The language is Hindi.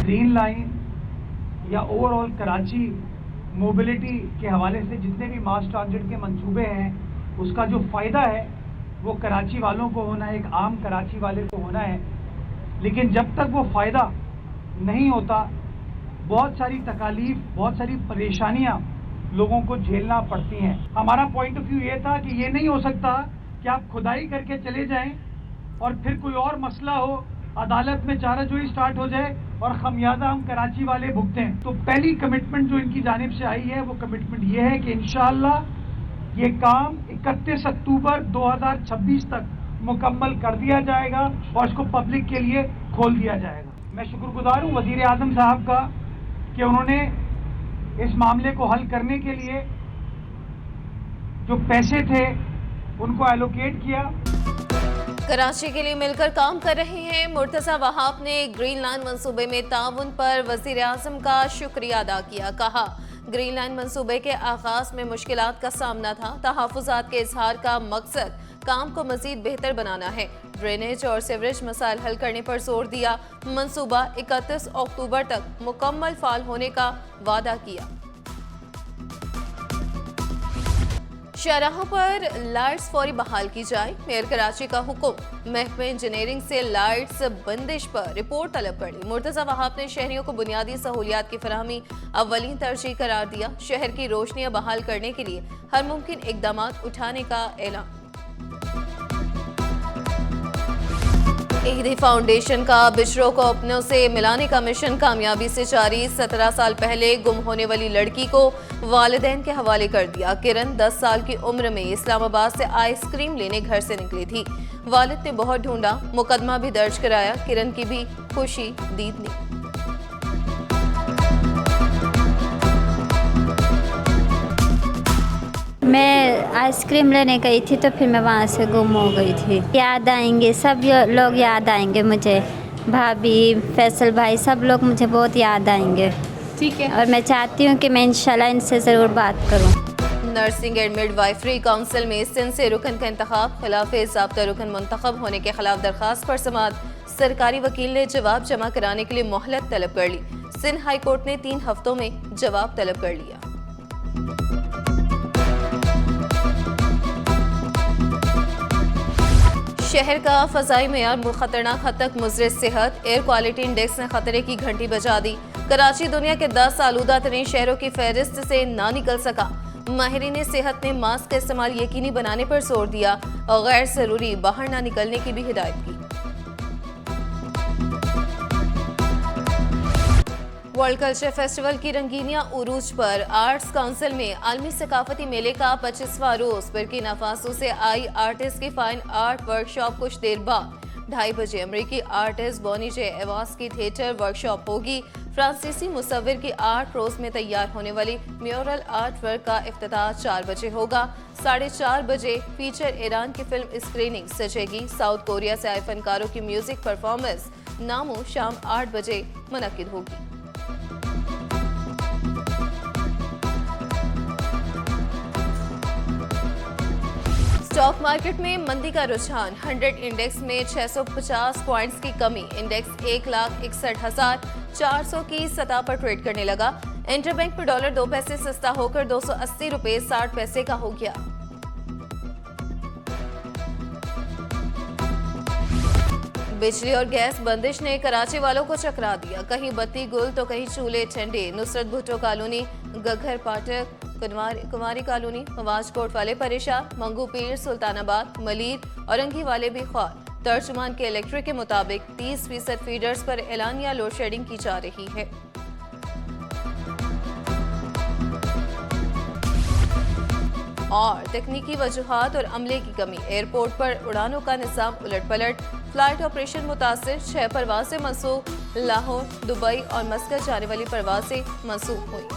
ग्रीन लाइन या ओवरऑल कराची मोबिलिटी के हवाले से जितने भी मास ट्रांजिट के मंसूबे हैं, उसका जो फ़ायदा है वो कराची वालों को होना है, एक आम कराची वाले को होना है। लेकिन जब तक वो फ़ायदा नहीं होता, बहुत सारी तकालीफ, बहुत सारी परेशानियां लोगों को झेलना पड़ती हैं। हमारा पॉइंट ऑफ व्यू ये था कि ये नहीं हो सकता कि आप खुदाई करके चले जाएं और फिर कोई और मसला हो, अदालत में चाराजोई स्टार्ट हो जाए और खमियाजा हम कराची वाले भुगतें। तो पहली कमिटमेंट जो इनकी जानिब से आई है वो कमिटमेंट ये है कि इंशाअल्लाह ये काम 31 अक्टूबर 2026 तक मुकम्मल कर दिया जाएगा और इसको पब्लिक के लिए खोल दिया जाएगा। मैं शुक्रगुजार हूँ वज़ीर आज़म साहब का कि उन्होंने इस मामले को हल करने के लिए जो पैसे थे उनको एलोकेट किया। कराची के लिए मिलकर काम कर रहे हैं मुर्तज़ा वहाब ने ग्रीन लाइन मंसूबे में ताउन पर वज़ीर आज़म का शुक्रिया अदा किया। कहा, ग्रीन लाइन मंसूबे के आगाज में मुश्किलात का सामना था। तहफ़्फ़ुज़ात के इजहार का मकसद काम को मज़ीद बेहतर बनाना है। ड्रेनेज और सीवरेज मसाइल हल करने पर जोर दिया। मंसूबा 31 अक्टूबर तक मुकम्मल फाल होने का वादा किया। शाहराहों पर लाइट्स फौरी बहाल की जाए, मेयर कराची का हुक्म। महकमे इंजीनियरिंग से लाइट्स बंदिश पर रिपोर्ट तलब कर ली। मुर्तज़ा वहाब ने शहरियों को बुनियादी सहूलियात की फराहमी अव्वलीन तरजीह करार दिया। शहर की रोशनियां बहाल करने के लिए हर मुमकिन इकदाम उठाने का ऐलान। ईदी फाउंडेशन का बिशरों को अपनों से मिलाने का मिशन कामयाबी से जारी। 17 साल पहले गुम होने वाली लड़की को वालिदैन के हवाले कर दिया। किरण 10 साल की उम्र में इस्लामाबाद से आइसक्रीम लेने घर से निकली थी। वालिद ने बहुत ढूंढा, मुकदमा भी दर्ज कराया। किरण की भी खुशी दीद नहीं। मैं आइसक्रीम लेने गई थी तो फिर मैं वहाँ से गुम हो गई थी। याद आएंगे, सब लोग याद आएंगे मुझे, भाभी, फैसल भाई, सब लोग मुझे बहुत याद आएंगे। ठीक है, और मैं चाहती हूँ कि मैं इंशाल्लाह इनसे ज़रूर बात करूँ। नर्सिंग एंड मिडवाइफरी काउंसिल में सिंध से रुकन का इंतखाब। खिलाफ ज़ाब्ता रुकन मुंतखब होने के खिलाफ दरखास्त पर समाअत। सरकारी वकील ने जवाब जमा कराने के लिए मोहलत तलब कर ली। सिंध हाई कोर्ट ने 3 हफ्तों में जवाब तलब कर लिया। शहर का फ़ज़ाई मेयार खतरनाक हद तक मुज़र सेहत। एयर क्वालिटी इंडेक्स ने खतरे की घंटी बजा दी। कराची दुनिया के 10 आलूदा तरीन शहरों की फहरिस्त से ना निकल सका। माहिरीन सेहत ने मास्क का इस्तेमाल यकीनी बनाने पर जोर दिया और गैर ज़रूरी बाहर ना निकलने की भी हिदायत की। वर्ल्ड कल्चर फेस्टिवल की रंगीनियां उरूज पर। आर्ट्स काउंसिल में आलमी सकाफती मेले का 25वां रोज। बुर्किना फासो से आई आर्टिस्ट की फाइन आर्ट वर्कशॉप कुछ देर बाद 2:30 बजे अमरीकी आर्टिस्ट बॉनी जे एवास की थिएटर वर्कशॉप होगी। फ्रांसीसी मुसव्विर की आर्ट रोज में तैयार होने वाली म्यूरल आर्ट वर्क का इफ्तिताह 4 बजे होगा। 4:30 बजे फीचर ईरान की फिल्म स्क्रीनिंग सजेगी। साउथ कोरिया से आए फनकारों की म्यूजिक परफॉर्मेंस नामो शाम 8 बजे मुनक्किद होगी। स्टॉक मार्केट में मंदी का रुझान। 100 इंडेक्स में 650 पॉइंट्स की कमी। इंडेक्स 1,61,400 की सतह पर ट्रेड करने लगा। इंटरबैंक पर डॉलर 2 पैसे सस्ता होकर 280 रुपए 60 पैसे का हो गया। बिजली और गैस बंदिश ने कराची वालों को चकरा दिया। कहीं बत्ती गुल तो कहीं चूल्हे ठंडे। नुसरत भुट्टो कॉलोनी, गघर पाठक, कुमारी कॉलोनी, नवाज कोट वाले परेशान। मंगू पीर, सुल्तानाबाद, मलीर और अंगी वाले भी ख्वार। तर्जुमान के इलेक्ट्रिक के मुताबिक 30% फीडर्स पर एलानिया लोड शेडिंग की जा रही है। और तकनीकी वजूहात और अमले की कमी। एयरपोर्ट पर उड़ानों का निज़ाम उलट पलट। फ्लाइट ऑपरेशन मुतासिर। 6 परवाजें मनसूख। लाहौर, दुबई और मस्कत जाने वाली परवाजें मनसूख हुई।